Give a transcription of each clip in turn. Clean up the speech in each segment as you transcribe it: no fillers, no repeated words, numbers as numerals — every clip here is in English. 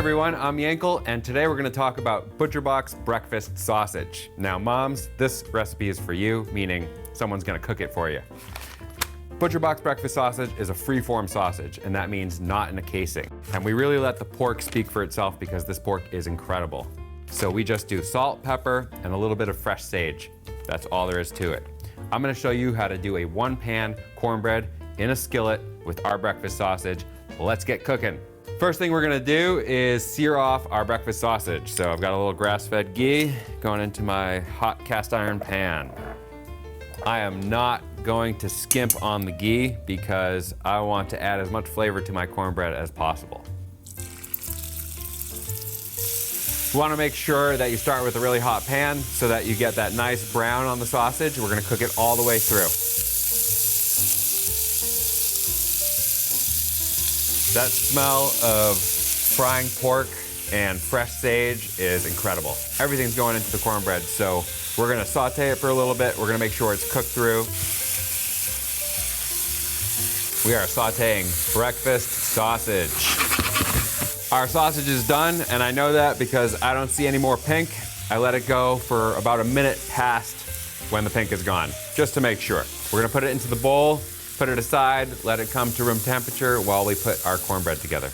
everyone, I'm Yankel, and today we're going to talk about ButcherBox breakfast sausage. Now moms, this recipe is for you, meaning someone's going to cook it for you. ButcherBox breakfast sausage is a free-form sausage, and that means not in a casing. And we really let the pork speak for itself because this pork is incredible. So we just do salt, pepper, and a little bit of fresh sage. That's all there is to it. I'm going to show you how to do a one-pan cornbread in a skillet with our breakfast sausage. Let's get cooking. First thing we're gonna do is sear off our breakfast sausage. So I've got a little grass-fed ghee going into my hot cast iron pan. I am not going to skimp on the ghee because I want to add as much flavor to my cornbread as possible. You wanna make sure that you start with a really hot pan so that you get that nice brown on the sausage. We're gonna cook it all the way through. That smell of frying pork and fresh sage is incredible. Everything's going into the cornbread, so we're gonna saute it for a little bit. We're gonna make sure it's cooked through. We are sauteing breakfast sausage. Our sausage is done, and I know that because I don't see any more pink. I let it go for about a minute past when the pink is gone, just to make sure. We're gonna put it into the bowl, put it aside, let it come to room temperature while we put our cornbread together.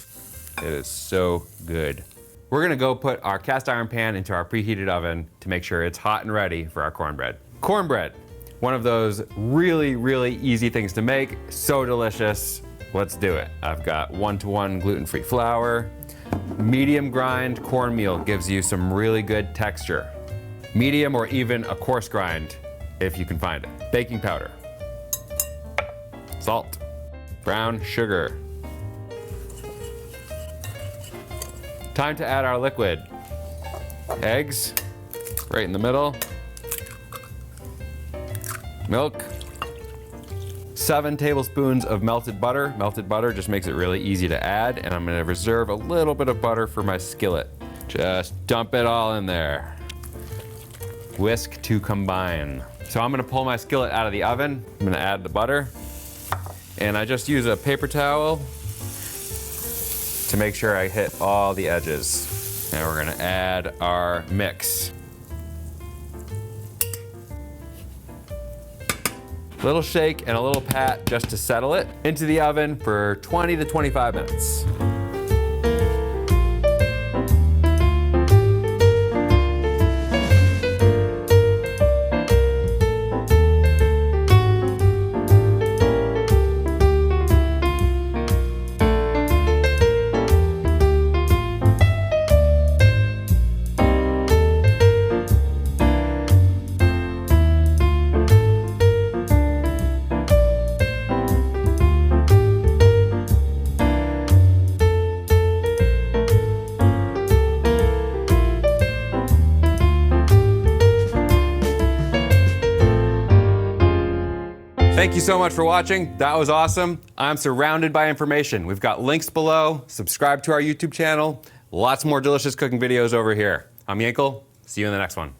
It is so good. We're gonna go put our cast iron pan into our preheated oven to make sure it's hot and ready for our cornbread. Cornbread, one of those really, really easy things to make, so delicious. Let's do it. I've got 1-to-1 gluten-free flour. Medium grind cornmeal gives you some really good texture. Medium or even a coarse grind if you can find it. Baking powder. Salt, brown sugar. Time to add our liquid. Eggs, right in the middle. Milk. 7 tablespoons of melted butter. Melted butter just makes it really easy to add, and I'm gonna reserve a little bit of butter for my skillet. Just dump it all in there. Whisk to combine. So I'm gonna pull my skillet out of the oven. I'm gonna add the butter. And I just use a paper towel to make sure I hit all the edges. And we're gonna add our mix. Little shake and a little pat just to settle it. Into the oven for 20 to 25 minutes. Thank you so much for watching. That was awesome. I'm surrounded by information. We've got links below. Subscribe to our YouTube channel. Lots more delicious cooking videos over here. I'm Yankel. See you in the next one.